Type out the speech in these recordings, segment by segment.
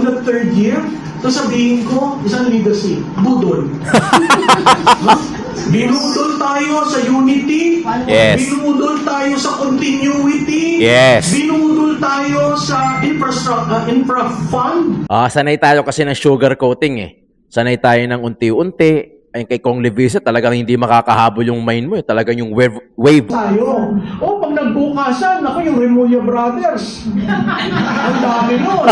on the third year, sasabihin ko, isang leadership, budol. Binudol tayo sa unity. Yes. Binudol tayo sa continuity. Yes. Binudol tayo sa infra fund. Sanay tayo kasi ng sugar coating eh. Sanay tayo ng unti-unti. Ayun kay Kong Levisa, talagang hindi makakahabol yung mind mo eh. Talagang yung wave. Tayo. O, pag nagbukasan, ako yung Remulla Brothers. Ang dami nun.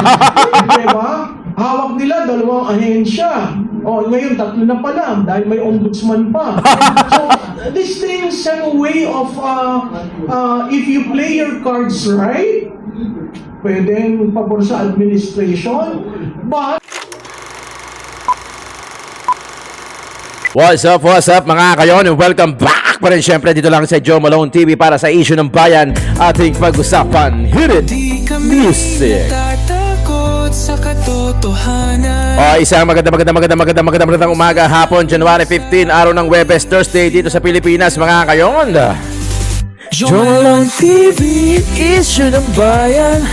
Diba? Hawak nila, 2 ahensya. O, ngayon, 3 na pala dahil may ombudsman pa. So, these things have a way of, if you play your cards right, pwedeng pabor sa administration, but What's up mga kayon? Welcome back pa rin syempre dito lang sa Joe Malone TV para sa issue ng bayan. Ating pag-usapan, Hit It Music. Sa katotohanan. Isang magandang umaga, hapon, January 15, araw ng Webes, Thursday dito sa Pilipinas mga kayon. Joe Malone TV, issue ng bayan.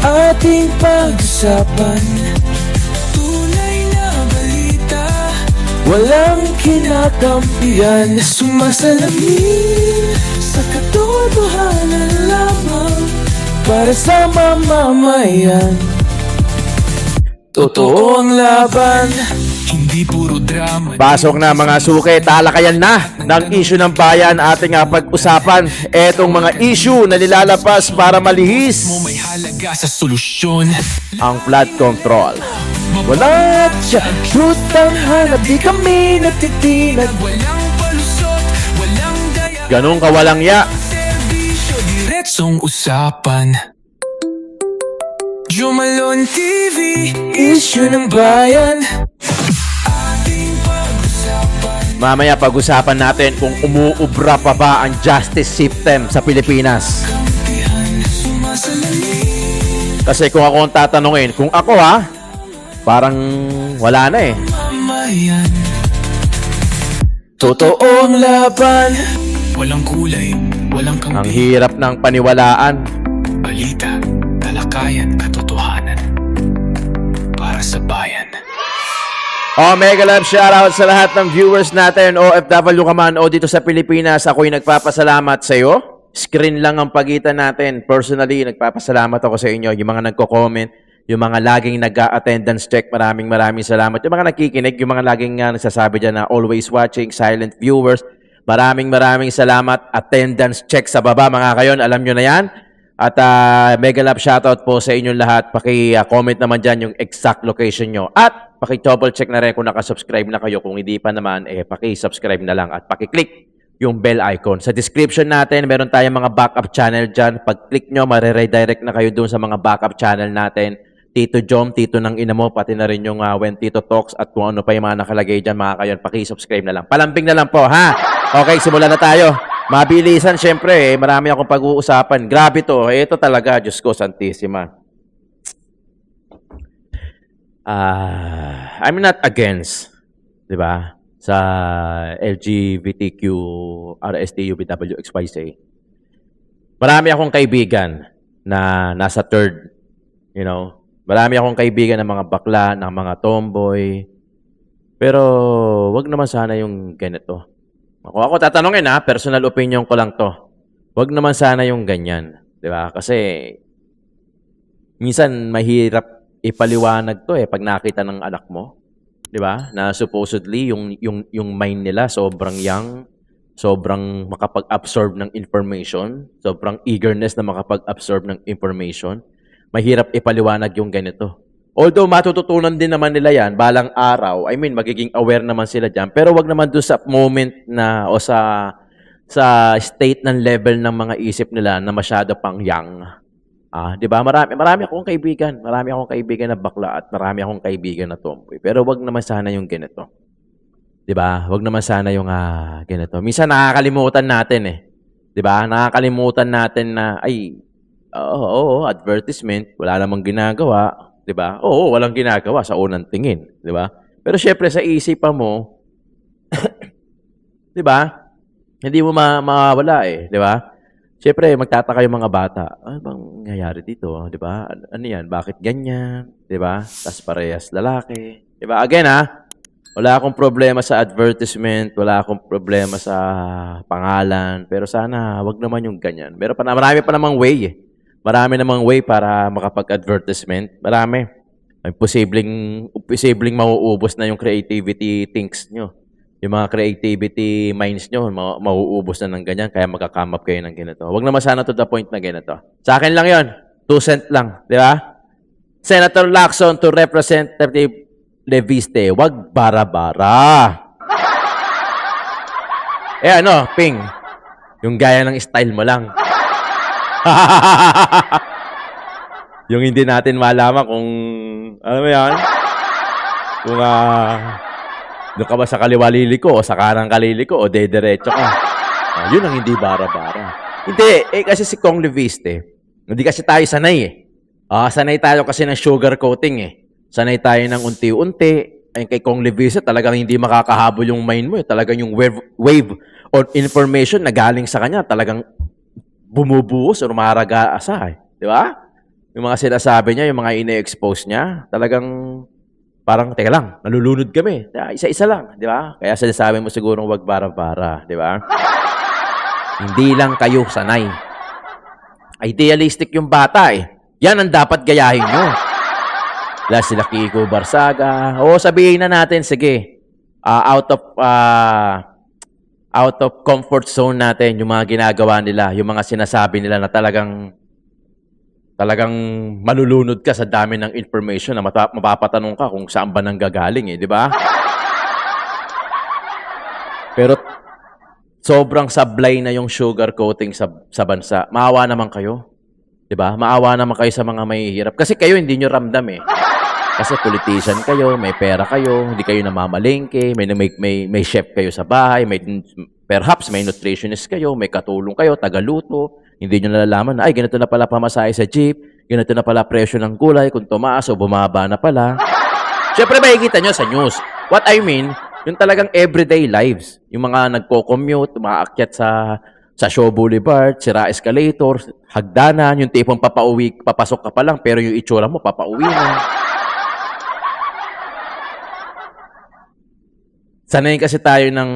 Ating pag-usapan. Tunay na balita. Walang kinakampihan. Sumasalamin sa katotohanan lamang. Para sa mamamayan. Totoo ang laban. Hindi puro drama. Pasok na mga suke, talakayan na ng issue ng bayan ating pag-usapan. Etong mga issue na nilalabas para malihis Mo may halaga sa solusyon. ang flood control. Wala siya. Truth ang hanap. Di kami natitinag. Walang palusot. Walang daya. Ganun kawalang ya. Serbisyo. Diretsong usapan. Joe Malone TV, issue ng bayan. Ating pag-usapan. Mamaya pag-usapan natin kung umuubra pa ba ang justice system sa Pilipinas. Kampihan, sumasalamin. Kasi kung ako ang tatanungin, kung ako parang wala na eh. Mamayan. Totoo ang laban. Walang kulay, walang Ang kampi. hirap ng paniwalaan. Balita, talakayan, katotohanan. Para sa bayan. Mega love shoutout sa lahat ng viewers natin, OFW ka man o dito sa Pilipinas. Ako'y nagpapasalamat sa iyo. Screen lang ang pagitan natin. Personally, nagpapasalamat ako sa inyo. Yung mga nagko-comment, yung mga laging nag-attendance check, maraming salamat. Yung mga nakikinig, yung mga laging nagsasabi dyan na always watching, silent viewers, maraming salamat. Attendance check sa baba mga kayon, alam nyo na yan. At mega love shoutout po sa inyong lahat. Paki-comment naman dyan yung exact location nyo. At paki-double check na rin kung nakasubscribe na kayo. Kung hindi pa naman, paki-subscribe na lang at paki-click yung bell icon. Sa description natin, meron tayong mga backup channel dyan. Pag-click nyo, mariredirect na kayo dun sa mga backup channel natin. Tito Jom, Tito ng Ina Mo, pati na rin yung When Tito Talks at kung ano pa yung mga nakalagay dyan mga kayon. Paki-subscribe na lang. Palambing na lang po, ha? Okay, simulan na tayo. Mabilisan, syempre, marami akong pag-uusapan. Grabe to. Ito talaga, Diyos ko, Santissima. I'm not against, di ba, sa LGBTQ, RSTU, BWXYZ. Marami akong kaibigan na nasa third, you know. Marami akong kaibigan ng mga bakla, ng mga tomboy. Pero, wag naman sana yung ganito. Ako tatanungin personal opinion ko lang to. Wag naman sana yung ganyan, 'di ba? Kasi minsan mahirap ipaliwanag to pag nakita ng anak mo, 'di ba? Na supposedly yung mind nila sobrang young, sobrang makapag-absorb ng information, sobrang eagerness na makapag-absorb ng information. Mahirap ipaliwanag yung ganito. Although matututunan din naman nila yan, balang araw, magiging aware naman sila dyan. Pero wag naman doon sa moment na o sa state ng level ng mga isip nila na masyado pang young. Di ba? Marami akong kaibigan. Marami akong kaibigan na bakla at marami akong kaibigan na tomboy. Pero wag naman sana yung ganito. Di ba? Wag naman sana yung ganito. Minsan nakakalimutan natin Di ba? Nakakalimutan natin na, advertisement, wala namang ginagawa. 'Di ba? Oo, walang ginagawa sa unang tingin, 'di ba? Pero syempre sa isipan mo, 'di ba? Hindi mo mawala 'di ba? Siyempre, magtataka yung mga bata. Ano bang nangyayari dito? Di ba? Ano yan? Bakit ganyan? Di ba? Tas parehas lalaki. Di ba? Again, wala akong problema sa advertisement, wala akong problema sa pangalan, pero sana wag naman yung ganyan. Pero marami pa namang way eh. Marami namang way para makapag-advertisement. Marami. May posibleng mauubos na yung creativity things nyo. Yung mga creativity minds nyo, mauubos na ng ganyan, kaya magka-come up kayo ng ganito. Wag naman sana to the point na ganito. Sa akin lang yon, 2 cent lang, di ba? Senator Lacson to Representative Leviste, wag bara-bara. Ping, yung gaya ng style mo lang. Yung hindi natin malaman kung, ano mo yan? Kung, doon ka ba sa kaliwa liliko o sa kanang kaliliko o dediretso ka. Yun ang hindi bara-bara. Hindi, kasi si Kong Leviste, hindi kasi tayo sanay sanay tayo kasi ng sugar coating Sanay tayo ng unti-unti. Ay kay Kong Leviste, talagang hindi makakahabol yung mind mo. Talagang yung wave of information na galing sa kanya, talagang bumubuhos o maragasa. Di ba? Yung mga sinasabi niya, yung mga ine-expose niya, talagang parang, teka lang, nalulunod kami. Isa-isa lang, di ba? Kaya sinasabi mo sigurong wag bara-bara, di ba? Hindi lang kayo sanay. Idealistic yung bata Yan ang dapat gayahin nyo. Wala sila Kiko Barsaga. O sabihin na natin, sige, out of comfort zone natin, yung mga ginagawa nila, yung mga sinasabi nila na talagang malulunod ka sa dami ng information na mapapatanong ka kung saan ba nanggagaling di ba? Pero sobrang sablay na yung sugar coating sa bansa. Maawa naman kayo. Di ba? Maawa naman kayo sa mga mahihirap. Kasi kayo hindi nyo ramdam Kasi politician kayo, may pera kayo, hindi kayo namamalengke, may chef kayo sa bahay, perhaps may nutritionist kayo, may katulong kayo, tagaluto. Hindi nyo nalalaman na, ganito na pala pamasahe sa jeep, ganito na pala presyo ng gulay, kung tumaas o bumaba na pala. Siyempre, makikita nyo sa news. What I mean, yung talagang everyday lives. Yung mga nagko-commute, umaakyat sa Shaw Boulevard, sira escalator, hagdanan, yung tipong papasok ka pa lang, pero yung itsura mo, papauwi na. Sanay kasi tayo ng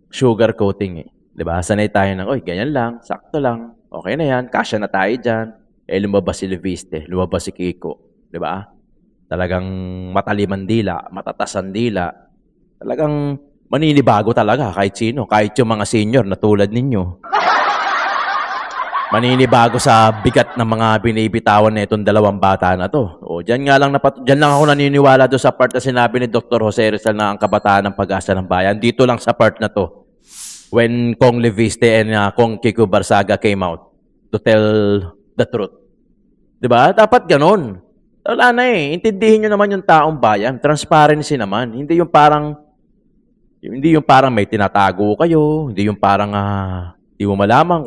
sugar coating 'di ba? Sanay tayo ng, ganyan lang, sakto lang, okay na yan, kasya na tayo dyan. Lumabas si Leviste, lumabas si Kiko, 'di ba? Talagang mataliman dila, matatasan dila. Talagang maninibago talaga kahit sino, kahit yung mga senior na tulad ninyo. Maninibago sa bigat ng mga binibitawan na itong dalawang bata na to. Diyan lang ako naniniwala do sa part na sinabi ni Dr. Jose Rizal na ang kabataan ng pag-asa ng bayan. Dito lang sa part na to. When Kong Leviste and Kong Kiko Barsaga came out to tell the truth. 'Di ba? Dapat ganoon. Wala na Intindihin nyo naman yung taong bayan. Transparency naman. Hindi yung parang may tinatago kayo. Hindi yung parang hindi mo malaman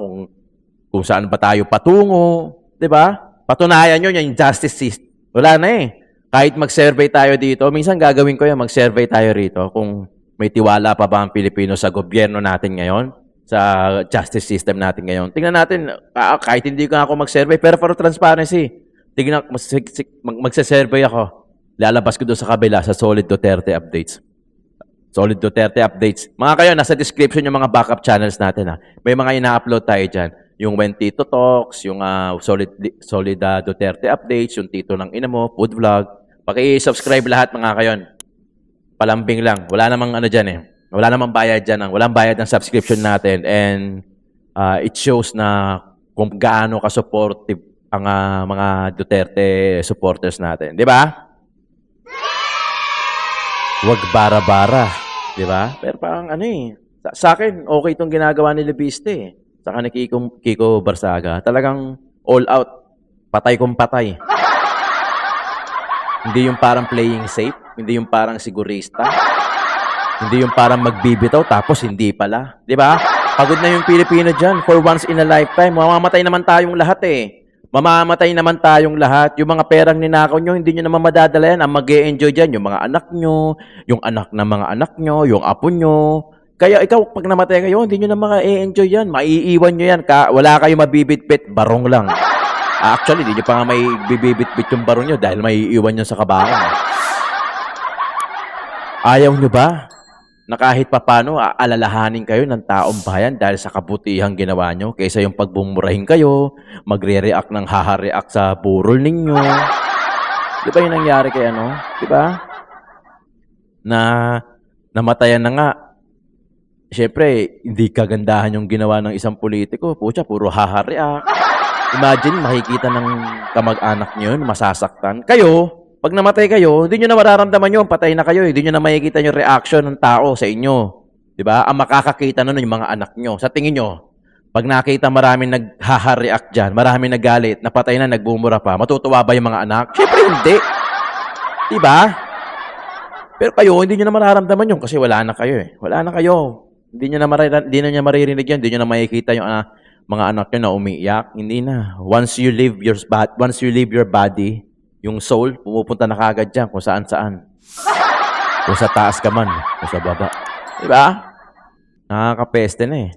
kung saan ba tayo patungo, 'di ba? Patunayan nyo yung justice system. Wala na Kahit mag-survey tayo dito, minsan gagawin ko mag-survey tayo rito kung may tiwala pa ba ang Pilipino sa gobyerno natin ngayon, sa justice system natin ngayon. Tingnan natin, kahit hindi ko ako mag-survey, pero for transparency, tingnan, magse-survey ako. Lalabas ko doon sa kabila sa Solid Duterte Updates. Solid Duterte Updates. Mga kayo, nasa description yung mga backup channels natin. May mga ina-upload tayo dyan. Yung When Tito Talks, yung Solid Duterte Updates, yung Tito ng Ina Mo, food vlog. Paki-subscribe lahat mga kayon. Palambing lang. Wala namang dyan Wala namang bayad dyan. Walang bayad ng subscription natin. And it shows na kung gaano ka-supportive ang mga Duterte supporters natin. Di ba? Huwag bara-bara. Di ba? Pero parang sa akin, okay itong ginagawa ni Leviste Saka ni Kiko Barsaga. Talagang all out. Patay kung patay. Hindi yung parang playing safe. Hindi yung parang sigurista. Hindi yung parang magbibitaw tapos hindi pala. Di ba? Pagod na yung Pilipino dyan. For once in a lifetime. Mamamatay naman tayong lahat Mamamatay naman tayong lahat. Yung mga perang ninakaw nyo, hindi nyo naman madadala yan. Ang mag-e-enjoy dyan, yung mga anak nyo, yung anak ng mga anak nyo, yung apo nyo. Kaya ikaw, pag namatay kayo, hindi nyo na maka-enjoy yan. Maiiwan nyo yan. Wala kayo mabibitbit, barong lang. Actually, hindi nyo pa nga may bibibitbit yung barong nyo dahil maiiwan nyo sa kabahan. Ayaw nyo ba na kahit papano aalalahanin kayo ng taong bayan dahil sa kabutihang ginawa nyo kaysa yung pagbumurahin kayo, magre-react ng haha-react sa burol ninyo. Di ba yung nangyari kay ano? Di ba? Na namatayan na nga. Siyempre, hindi kagandahan yung ginawa ng isang politiko. Pucha, puro haha-react. Imagine, makikita ng kamag-anak nyo yun, masasaktan. Kayo, pag namatay kayo, hindi nyo na mararamdaman yun, patay na kayo. Hindi nyo na makikita yung reaction ng tao sa inyo. Diba? Ang makakakita nun yung mga anak nyo. Sa tingin nyo, pag nakita maraming nag-haha-react dyan, maraming nagalit, napatay na, nagbumura pa, matutuwa ba yung mga anak? Siyempre hindi. Diba? Pero kayo, hindi nyo na mararamdaman yun kasi wala na kayo eh. Wala na kayo. Hindi nyo na maririnig yan. Hindi nyo na makikita yung mga anak nyo na umiiyak. Hindi na. Once you leave your body, yung soul, pumupunta na kagad dyan kung saan-saan. Kung sa taas ka man, kung sa baba. Diba? Nakakapeste na eh.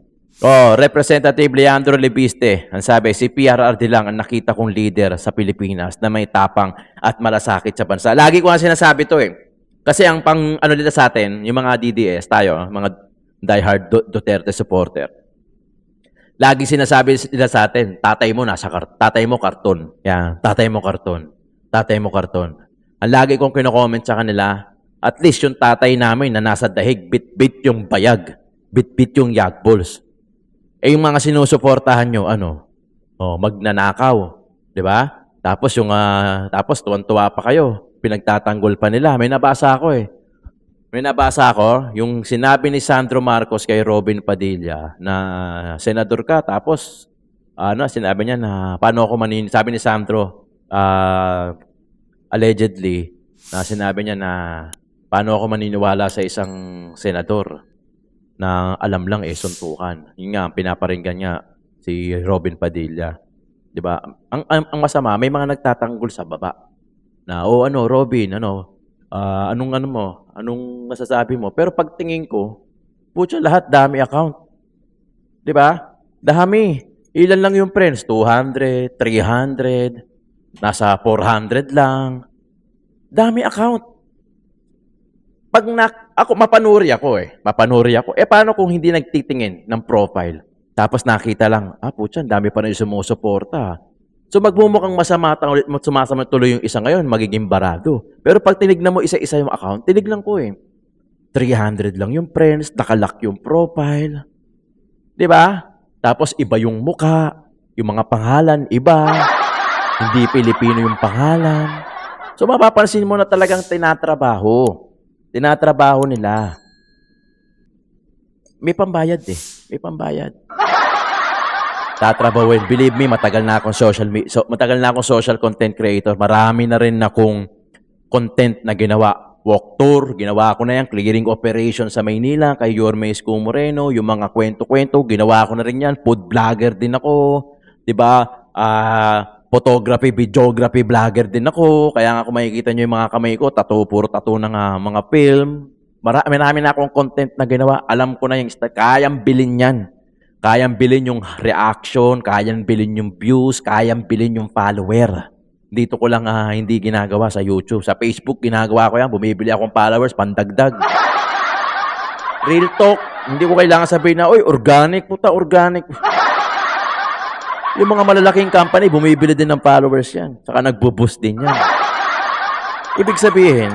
Representative Leandro Lebiste. Ang sabi, si PRRD lang ang nakita kong leader sa Pilipinas na may tapang at malasakit sa bansa. Lagi ko nga sinasabi to eh. Kasi ang ano nila sa atin, yung mga DDS, tayo, mga diehard Duterte supporter. Lagi sinasabi nila sa atin, tatay mo karton. Yan, tatay mo karton. Tatay mo karton. Ang lagi kong kino-comment sa kanila, at least yung tatay namin na nasa dahig, bit-bit yung bayag, bit-bit yung yagbols. Eh yung mga sinusuportahan nyo, magnanakaw. Di ba? Tapos tapos tuwan-tuwa pa kayo. Pinagtatanggol pa nila. May nabasa ako, yung sinabi ni Sandro Marcos kay Robin Padilla na senador ka, tapos sinabi niya na paano ako sabi ni Sandro, allegedly, na sinabi niya na paano ako maniniwala sa isang senador na alam lang suntukan. Yun nga, pinaparinggan niya si Robin Padilla. 'Di ba? Ang masama, may mga nagtatanggol sa baba. Na Robin, anong masasabi mo? Pero pagtingin ko, putya lahat dami account. 'Di ba? Dami. Ilan lang yung friends? 200, 300, nasa 400 lang. Dami account. Pag ako mapanuri ako. Paano kung hindi nagtitingin ng profile? Tapos nakita lang, putya, dami pa rin sumusuporta. So magmumukhang masama ulit mo sumasama tuloy yung isa ngayon, magiging barado. Pero pag tinignan mo isa-isa yung account, tinignan ko 300 lang yung friends, nakalock yung profile. 'Di ba? Tapos iba yung muka, yung mga pangalan iba. Hindi Pilipino yung pangalan. So mapapansin mo na talagang tinatrabaho. Tinatrabaho nila. May pambayad May pambayad. Tatrabawin. Believe me, matagal na akong social content creator. Marami na rin akong content na ginawa. Walk tour, ginawa ko na yan. Clearing operation sa Maynila, kay Yorme Isko Moreno. Yung mga kwento-kwento, ginawa ko na rin yan. Food vlogger din ako. 'Di ba? Photography, videography vlogger din ako. Kaya nga kung makikita nyo yung mga kamay ko, puro tattoo ng mga film. Marami na akong content na ginawa. Alam ko na yung kayang bilhin yan. Kayang bilhin yung reaction, kayang bilhin yung views, kayang bilhin yung follower. Dito ko lang hindi ginagawa sa YouTube. Sa Facebook, ginagawa ko yan. Bumibili akong followers, pandagdag. Real talk. Hindi ko kailangan sabihin na, organic. Yung mga malalaking company, bumibili din ng followers yan. Saka nagbo-boost din yan. Ibig sabihin,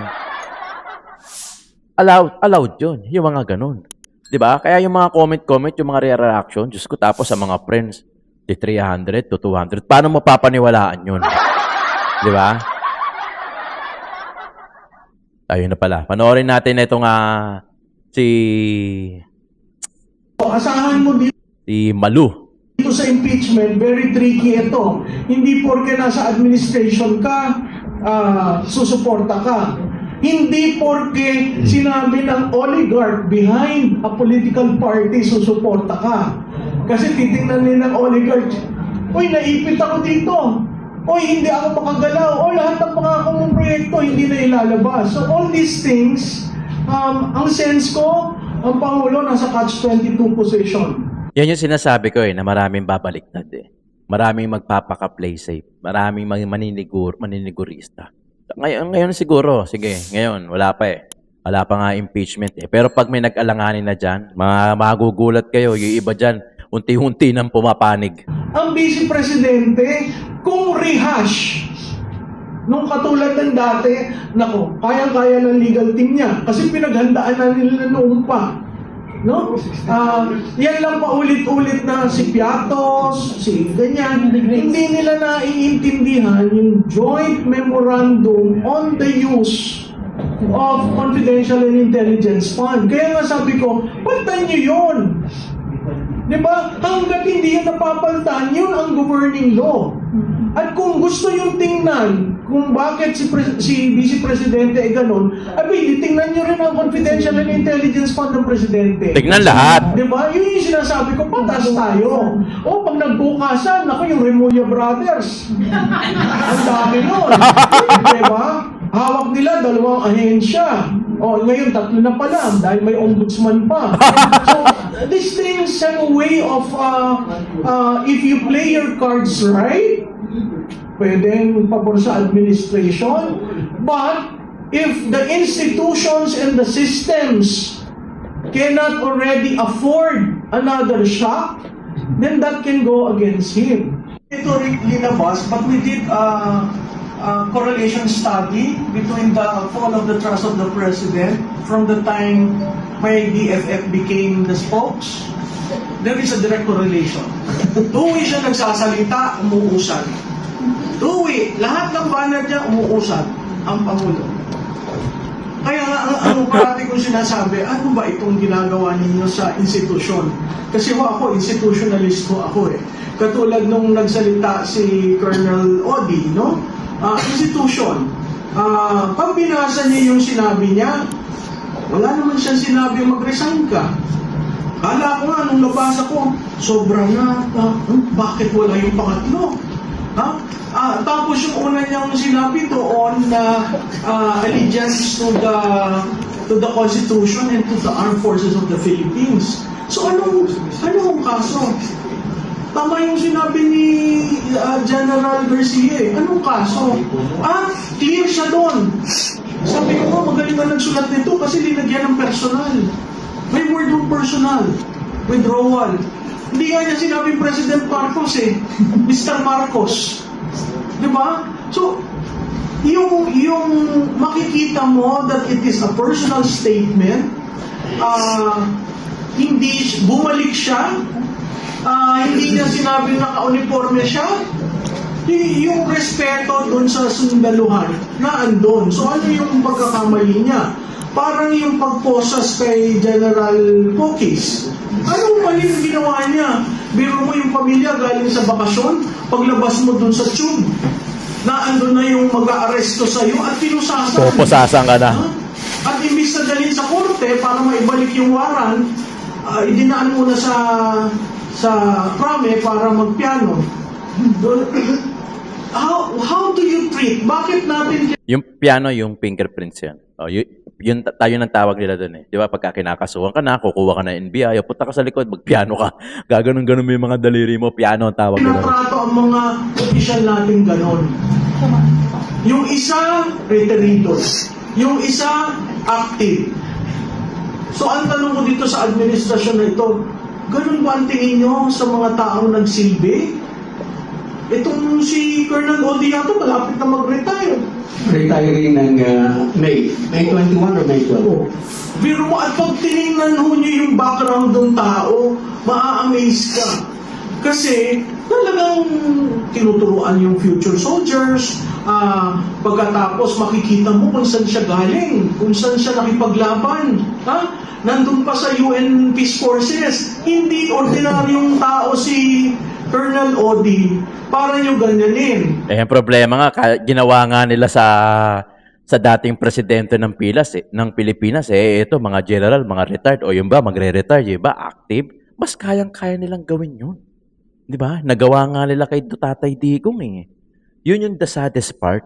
allowed yun. Yung mga ganun. 'Di ba? Kaya yung mga comment, yung mga reaction, Diyos ko, tapos sa mga friends, 300 to 200. Paano mo papaniwalaan yun? 'Di ba? Ayun na pala. Panoorin natin itong Asahan mo si Malu. dito sa impeachment, very tricky ito. Hindi porke nasa administration ka, susuporta ka. Hindi porke sinabi ng oligarch behind a political party, susuporta ka. Kasi titingnan nila ng oligarch, naipit ako dito. Hindi ako makagalaw. Lahat ng pangako mong proyekto hindi na ilalabas. So all these things, ang sense ko, ang Pangulo nasa catch-22 position. Yan yung sinasabi ko na maraming babaliktad Maraming magpapaka-play safe. Maraming maninigurista. Ngayon siguro, sige, ngayon, wala pa Wala pa nga impeachment Pero pag may nag-alanganin na dyan, magugulat kayo, yung iba dyan, unti-unti nang pumapanig. Ang Vice Presidente, kung rehash, nung katulad ng dati, nako, kayang-kaya ng legal team niya. Kasi pinaghandaan na nila noon pa. No? Yan lang paulit-ulit na si Piatos, si ganyan. Hindi nila naiintindihan yung joint memorandum on the use of confidential and intelligence fund. Kaya nga sabi ko, palitan nyo yun. Diba? Hanggat hindi yan napapalitan, yun ang governing law. At kung gusto yung tingnan kung bakit si Vice Presidente ay ganun, abay, tingnan nyo rin ang confidential and intelligence fund ng Presidente. Tignan lahat. Diba? Yun yung sinasabi ko, patas tayo. O, pag nagbukasan, ako yung Remulla Brothers. Ang dami nun. Diba? Hawak nila, 2 ahensya. O, ngayon, 3 na pala, dahil may ombudsman pa. So, these things have a way of, if you play your cards right, pwedeng pabor sa administration, but if the institutions and the systems cannot already afford another shock, then that can go against him. Ito rin linabas, but we did a correlation study between the fall of the trust of the president from the time my DFF became the spokes. There is a direct correlation. Tuwi siya nagsasalita, umuusad. Tuwi, lahat ng banner niya umuusad ang Pangulo. Kaya nga, ang parati kong sinasabi, ano ba itong ginagawa ninyo sa institusyon? Kasi ako, institutionalist ako Katulad nung nagsalita si Colonel Odi, no? Institution. Pag binasa niya yung sinabi niya, wala naman siyang sinabi mag-resign ka. Kala ko nga, nung nabasa ko, sobra na, bakit wala yung pangatlo? Tapos yung una niyang sinabi doon na allegiance to the Constitution and to the Armed Forces of the Philippines. So anong kaso? Tama yung sinabi ni General Garcia Anong kaso? Clear siya doon. Sabi ko, magaling na nagsulat nito kasi linagyan ng personal. May word ng personal. Withdrawal. Hindi nga niya sinabing President Marcos Mr. Marcos. Diba? So, yung makikita mo that it is a personal statement, hindi bumalik siya, hindi niya sinabing naka-uniforme siya, yung respeto doon sa sundaluhan na andon. So, ano yung pagkakamali niya? Parang yung pagposas kay General Pokis. Anong mali yung ginawa niya? Biro mo yung pamilya galing sa bakasyon, paglabas mo dun sa tube, na andun na yung mag-aaresto sa'yo at pinusasan. Pupusasan ka na. At imbis na dalhin sa korte para maibalik yung waran, idinaan mo na sa prame para magpiano. How do you treat? Bakit natin... Yung piano, yung fingerprints yan. Yun tayo ng tawag nila doon Di ba? Pagka kinakasuhan ka na, kukuha ka na NBI, punta ka sa likod, magpiano ka. Gaganon-ganon mo yung mga daliri mo, piano ang tawag nila. Pinatrato ang mga opisyal natin ganon. Yung isa, reteridos. Yung isa, active. So, ang tanong ko dito sa administrasyon na ito, ganun ba ang tingin nyo sa mga taong nagsilbi? Itong si Colonel Odi yata malapit na mag-retire. Retiring ng May 21 or May 12? Biro mo, at pag tinignan ho nyo yung background ng tao, maa-amaze ka. Kasi talagang tinuturuan yung future soldiers, pagkatapos makikita mo kung saan siya galing, kung saan siya nakipaglaban. Nandun pa sa UN Peace Forces. Hindi ordinaryong tao si Colonel Odi para nyo ganyanin. Ang problema nga, ginawa nga nila sa dating presidente ng Pilipinas, ito, mga general, mga retired, o yung ba, magre-retire, yung ba, active, mas kayang-kaya nilang gawin yun. Di ba? Nagawa nga nila kay Tatay Digong Yun yung the saddest part.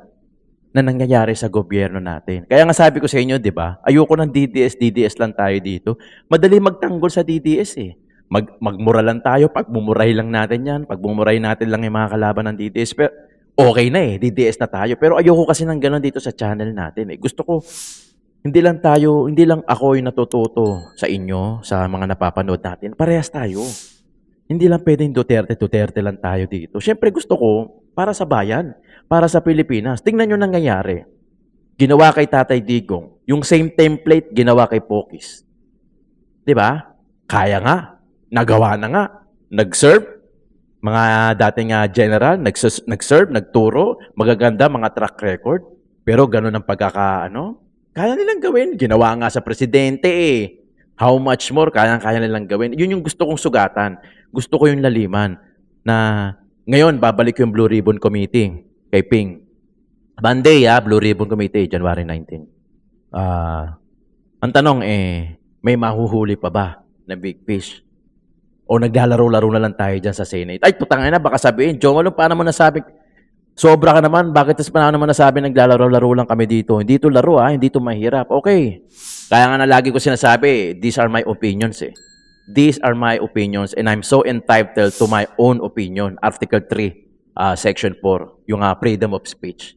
na nangyayari sa gobyerno natin. Kaya nga sabi ko sa inyo, di ba? Ayoko ng DDS lang tayo dito. Madali magtanggol sa DDS eh. Magmura lang tayo, pagmumuray lang natin yan, pagmumuray natin lang yung mga kalaban ng DDS. Pero okay na eh, DDS na tayo. Pero ayoko kasi ng gano'n dito sa channel natin eh. Gusto ko, hindi lang ako yung natututo sa inyo, sa mga napapanood natin. Parehas tayo. Hindi lang pwedeng Duterte lang tayo dito. Siyempre gusto ko, para sa bayan, para sa Pilipinas. Tingnan nyo nangyayari. Ginawa kay Tatay Digong. Yung same template, ginawa kay Pokis. Diba? Kaya nga. Nagawa na nga. Nag-serve. Mga dating general, nag-serve, nagturo. Magaganda, mga track record. Pero ganun ang kaya nilang gawin. Ginawa nga sa presidente eh. How much more kaya nilang gawin. Yun yung gusto kong sugatan. Gusto ko yung laliman na ngayon, babalik yung Blue Ribbon Committee kay Ping. Monday, Blue Ribbon Committee, January 19. Ang tanong may mahuhuli pa ba na big fish? O naglalaro-laro na lang tayo dyan sa Senate? Ay, putangin na, baka sabihin, Jong, paano mo nasabi? Sobra ka naman, bakit paano mo nasabi naglalaro-laro lang kami dito? Hindi ito laro, hindi ito mahirap. Okay. Kaya nga na lagi ko sinasabi, these are my opinions eh. These are my opinions and I'm so entitled to my own opinion. Article 3, Section 4, yung freedom of speech.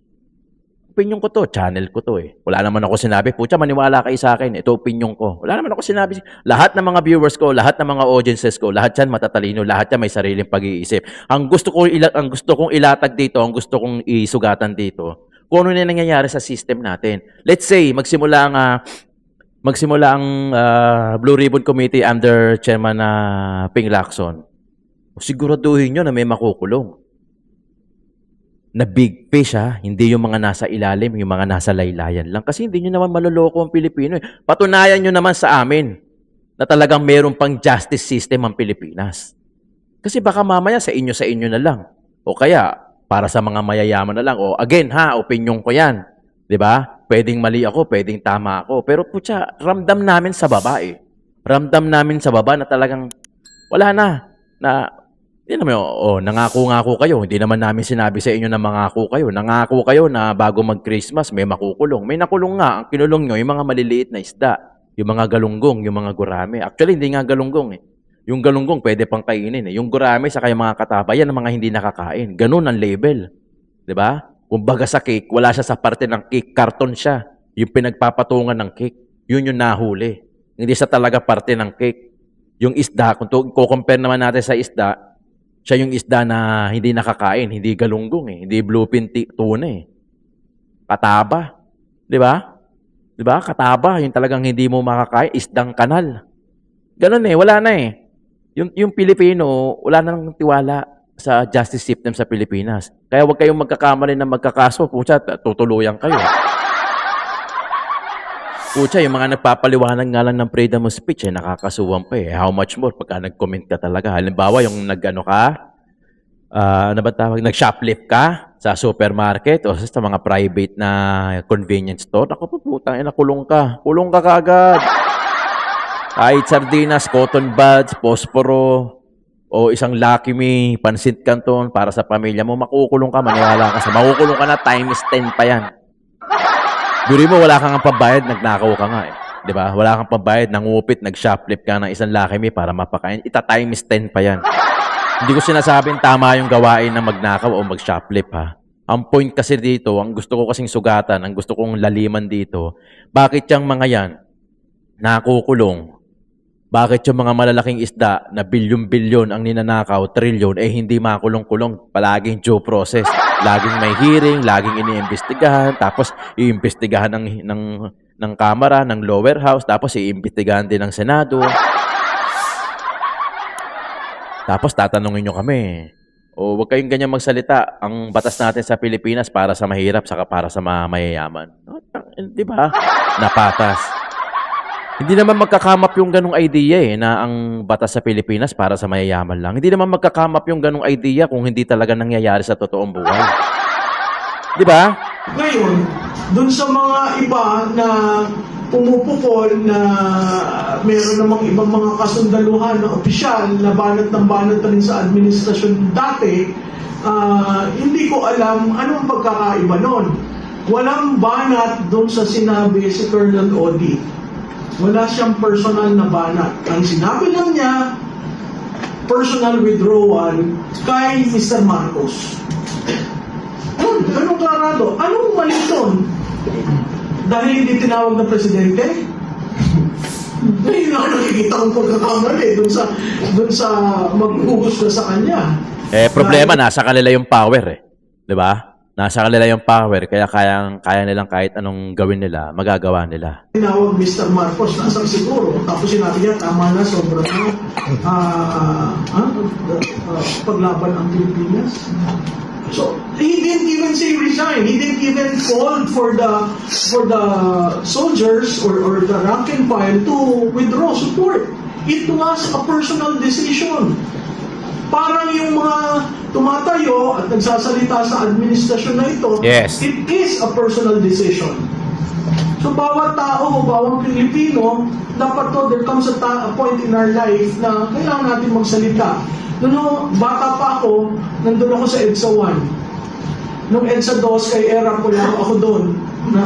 Opinion ko to, channel ko to eh. Wala naman ako sinabi, putya maniwala kayo sa akin, ito opinion ko. Wala naman ako sinabi. Lahat ng mga viewers ko, lahat ng mga audiences ko, lahat yan matatalino, lahat yan may sariling pag-iisip. Ang gusto kong ilatag dito, ang gusto kong isugatan dito, kung ano na nangyayari sa system natin. Let's say, magsimula ang Blue Ribbon Committee under Chairman Ping Lacson. Siguraduhin nyo na may makukulong. Na big fish hindi yung mga nasa ilalim, yung mga nasa laylayan lang. Kasi hindi nyo naman maloloko ang Pilipino. Patunayan nyo naman sa amin na talagang meron pang justice system ang Pilipinas. Kasi baka mamaya sa inyo na lang. O kaya, para sa mga mayayaman na lang. O again opinion ko yan. Diba? Pwedeng mali ako, pwedeng tama ako. Pero putya, ramdam namin sa baba eh. Ramdam namin sa baba na talagang wala na. Hindi naman, nangako kayo. Hindi naman namin sinabi sa inyo na mangako kayo. Nangako kayo na bago mag-Christmas, may makukulong. May nakulong nga. Ang kinulong nyo, yung mga maliliit na isda. Yung mga galunggong, yung mga gurame. Actually, hindi nga galunggong eh. Yung galunggong, pwede pang kainin eh. Yung gurame, saka yung mga kataba, yan ang mga hindi nakakain. Ganun ang label. Diba? Kung baga sa cake, wala siya sa parte ng cake. Karton siya. Yung pinagpapatungan ng cake. Yun yung nahuli. Hindi siya talaga parte ng cake. Yung isda, kung compare naman natin sa isda, siya yung isda na hindi nakakain, hindi galunggong eh, hindi bluefin tuna eh. Kataba. Di ba? Di ba? Kataba, yung talagang hindi mo makakain, isdang kanal. Ganun eh, wala na eh. Yung Pilipino, wala nang tiwala sa justice system sa Pilipinas. Kaya huwag kayong magkakamali na magkakaso, pucha, tutuluyan kayo. Pucha, yung mga nagpapaliwanag nga lang ng freedom of speech, nakakasuwang pa eh. How much more pagka nag-comment ka talaga. Halimbawa, yung nag-shoplift ka sa supermarket o sa mga private na convenience store. Ako po, putang ina, kulong ka. Kulong ka kaagad. Kahit sardinas, cotton buds, posporo, o isang Lucky Me, pansit canton para sa pamilya mo, makukulong ka, maniwala ka sa makukulong ka na times 10 pa yan. Duri mo, wala kang pambayad, nagnakaw ka nga eh. Diba? Wala kang pambayad, nangupit, nag-shoplift ka ng isang Lucky Me para mapakain. Ita-times 10 pa yan. Hindi ko sinasabing tama yung gawain na magnakaw o mag-shoplift ha. Ang point kasi dito, ang gusto ko kasing sugatan, ang gusto kong laliman dito, bakit yung mga yan nakukulong? Bakit yung mga malalaking isda na bilyon-bilyon ang ninanakaw, trilyon, hindi makulong-kulong? Palaging due process. Laging may hearing, laging iniimbestigahan, tapos iimbestigahan ng Kamara, ng lower house, tapos iimbestigahan din ng Senado. Tapos tatanungin nyo kami, huwag kayong ganyan magsalita. Ang batas natin sa Pilipinas para sa mahirap, saka para sa mayayaman. Di ba? Napatas. Hindi naman magkakamap yung ganong idea na ang batas sa Pilipinas para sa mayayaman lang. Hindi naman magkakamap yung ganong idea kung hindi talaga nangyayari sa totoong buhay. Di ba? Ngayon, dun sa mga iba na pumupukol na meron namang ibang mga kasundaluhan na opisyal na banat na rin sa administrasyon dati, hindi ko alam anong pagkakaiba nun. walang banat doon sa sinabi si Colonel Odi. Wala siyang personal na banat. Ang sinabi lang niya, personal withdrawal kay Mr. Marcos. Ganun klarado. Anong mali doon? Dahil hindi tinawag na presidente? Ngayon lang nakikita kong pagkakamali doon sa maghuhus na sa kanya. Problema, nasa kanila yung power eh. Di ba? Nasa kanila yung power, kaya kaya nilang kahit anong gawin nila, magagawa nila. Tinawag Mr. Marcos, nasang siguro. Tapos sinabi niya, tama na, sobrang paglaban ang Pilipinas. So, he didn't even say resign. He didn't even call for the soldiers or the rank and file to withdraw support. It was a personal decision. Parang yung mga tumatayo at nagsasalita sa administrasyon na ito, Yes. it is a personal decision. So bawat tao, bawat Pilipino, dapat to, there comes a point in our life na kailangan natin magsalita. Noong bata pa ako, nandun ako sa EDSA 1. Nung EDSA 2, kay ERA po lang ako doon.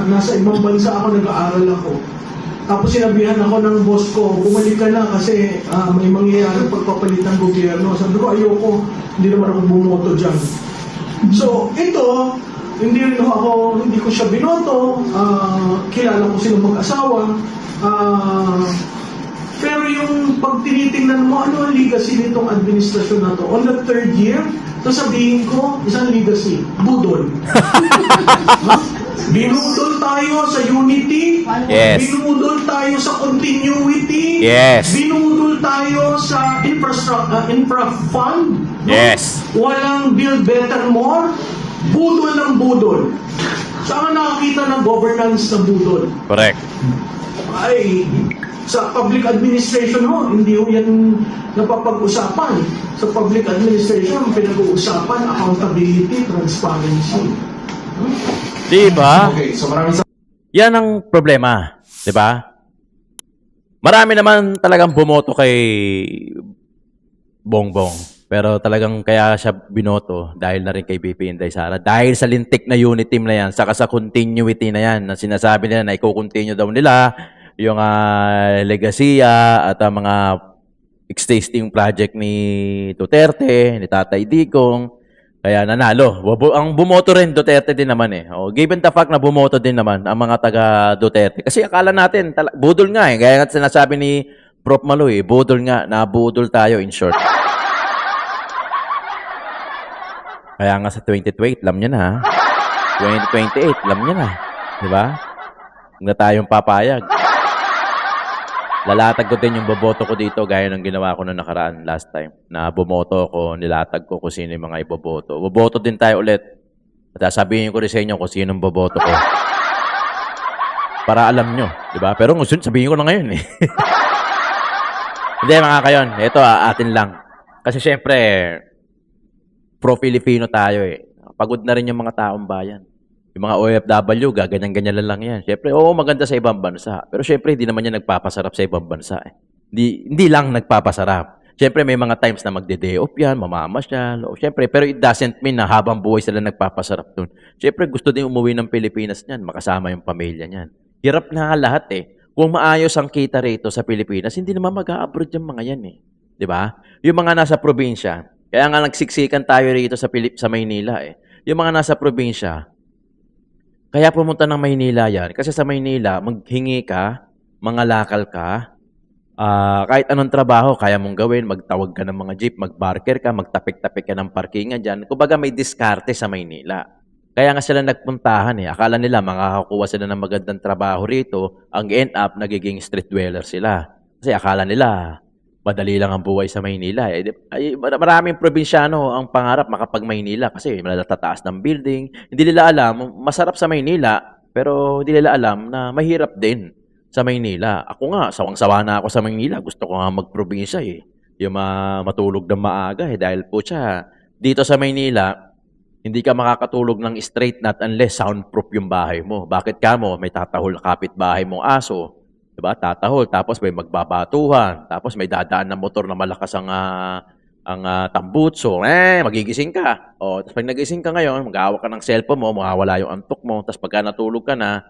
Nasa ibang bansa ako, nag-aaral ako. Tapos sinabihan ako ng boss ko, bumalik ka na kasi may mangyayari pagpapalit ng gobyerno. Sabi ko, ayoko, hindi naman ako bumoto dyan. So, ito, hindi ko siya binoto, kilala ko silang mag-asawa, pero yung pag tinitingnan mo, ano ang legacy nitong administrasyon na to? On the third year, sasabihin ko, isang legacy, budol. Binudol tayo sa unity. Yes. Binudol tayo sa continuity. Yes. Binudol tayo sa infra fund. No? Yes. Walang build better more. Budol ng budol. Saan nakakita ng governance na budol? Correct. Ay, sa public administration ho, hindi ho yan napapag-usapan. Sa public administration, pinag-uusapan accountability, transparency. Di ba? Okay, so maraming Yan ang problema. Di ba? Marami naman talagang bumoto kay Bongbong. Pero talagang kaya siya binoto dahil na rin kay BP Inday Sara. Dahil sa lintik na unit team na yan, saka sa continuity na yan, na sinasabi nila na i-continue daw nila yung legasiya at ang mga existing project ni Duterte, ni Tatay Digong. Kaya nanalo. Ang bumoto rin, Duterte din naman eh. Given the fact na bumoto din naman ang mga taga Duterte. Kasi akala natin, budol nga eh. Gaya nga sinasabi ni Prof. Maloy, budol nga, nabudol tayo in short. Kaya nga sa 2028, alam niya na. 2028, alam niya na. Di ba? Huwag na tayong papayag. Lalatag ko din yung boboto ko dito gaya ng ginawa ko noong nakaraan last time. Na bumoto ko, nilatag ko kung sino yung mga iboboto. Boboto din tayo ulit. At sabihin ko rin sa inyo kung sino yung boboto ko. Para alam nyo. Di ba? Pero sabihin ko na ngayon eh. Hindi mga kayon. Ito atin lang. Kasi syempre, pro-Filipino tayo eh. Pagod na rin yung mga taong bayan. Yung mga OFW, gaganyan-ganyan lang yan. Siyempre, oo, maganda sa ibang bansa. Pero siyempre, hindi naman yan nagpapasarap sa ibang bansa. Eh. Hindi lang nagpapasarap. Siyempre, may mga times na magde-day off yan, mamamasyal. Siyempre, pero it doesn't mean na habang buhay sila nagpapasarap dun. Siyempre, gusto din umuwi ng Pilipinas niyan, makasama yung pamilya niyan. Hirap na lahat eh. Kung maayos ang kita rito sa Pilipinas, hindi naman mag-a-abroad yung mga yan eh. Di ba? Yung mga nasa probinsya, kaya nga nagsiksikan tayo rito sa Maynila eh. Yung mga nasa probinsya, kaya pumunta ng Maynila yan. Kasi sa Maynila, maghingi ka, mangalakal ka, kahit anong trabaho, kaya mong gawin, magtawag ka ng mga jeep, magbarker ka, magtapik-tapik ka ng parkingan dyan. Kumbaga may diskarte sa Maynila. Kaya nga sila nagpuntahan eh. Akala nila makakakuha sila ng magandang trabaho rito, ang end up, nagiging street dweller sila. Kasi akala nila, madali lang ang buhay sa Maynila. Maraming probinsyano ang pangarap makapag-Maynila kasi malatataas ng building. Hindi nila alam, masarap sa Maynila, pero hindi nila alam na mahirap din sa Maynila. Ako nga, sawang-sawa na ako sa Maynila. Gusto ko nga mag-probinsya eh. Yung matulog ng maaga eh. Dahil po siya, dito sa Maynila, hindi ka makakatulog ng straight not unless soundproof yung bahay mo. Bakit ka mo? May tatahol kapit bahay mong aso. Diba? Tatahol, tapos may magbabatuhan, tapos may dadaan na motor na malakas ang tambutso, magigising ka. O, tapos pag nagising ka ngayon, mag-hawak ka ng cellphone mo, mawawala yung antok mo, tapos pagka natulog ka na,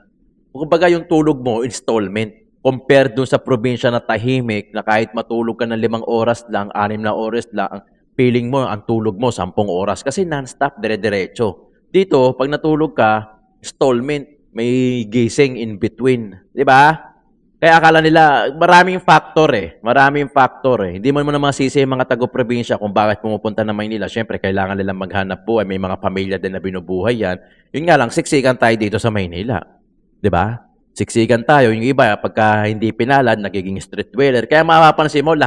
kumbaga yung tulog mo, installment. Compared dun sa probinsya na tahimik, na kahit matulog ka ng 5 oras lang, 6 na oras lang, feeling mo, ang tulog mo, 10 oras. Kasi non-stop, dire-diretso. Dito, pag natulog ka, installment, may gising in between. Di ba? Kaya akala nila, maraming factor eh. Maraming factor eh. Hindi mo naman masisi yung mga tago-probinsya kung bakit pumupunta na Maynila. Siyempre, kailangan nilang maghanap buhay. May mga pamilya din na binubuhay yan. Yun nga lang, siksikan tayo dito sa Maynila. Di ba? Siksikan tayo. Yung iba, pagka hindi pinalad, nagiging street dweller. Kaya mapapansin mo,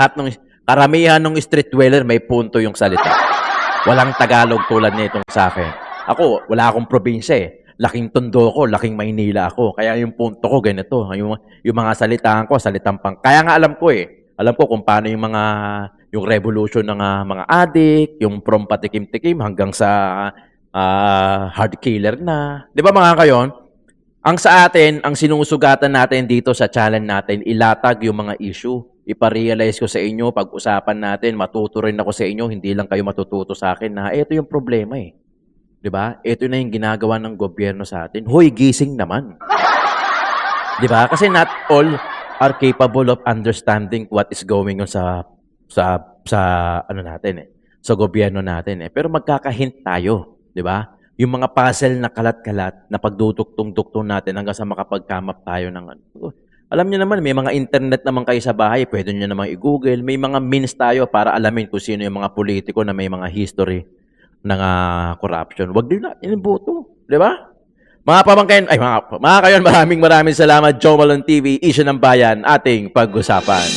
karamihan ng street dweller may punto yung salita. Walang Tagalog tulad nitong sa akin. Ako, wala akong probinsya eh. Laking Tondo ko, laking Maynila ako. Kaya yung punto ko ganito. Yung mga salitaan ko, salitang pang. Kaya nga alam ko eh. Alam ko kung paano yung revolution ng mga adik, yung from patikim-tikim hanggang sa hard killer na. Di ba mga kayon? Ang sa atin, ang sinusugatan natin dito sa channel natin, ilatag yung mga issue. Iparealize ko sa inyo, pag-usapan natin, matuto rin ako sa inyo, hindi lang kayo matututo sa akin na ito yung problema eh. 'Di ba? Ito na yung ginagawa ng gobyerno sa atin. Hoy, gising naman. 'Di ba? Kasi not all are capable of understanding what is going on sa ano natin eh, sa gobyerno natin eh. Pero magkakahint tayo, 'di ba? Yung mga puzzle na kalat-kalat na pagduduktong-duktong natin hanggang sa makapag-come up tayo ng ano. Alam niyo naman, may mga internet naman kayo sa bahay, pwede niyo naman i-google. May mga means tayo para alamin kung sino yung mga politiko na may mga history ng corruption. Huwag din natin iboto. Di ba? Mga pamangkin, mga kayon, maraming salamat. Joe Malone TV, Isyu ng Bayan, ating pag-usapan.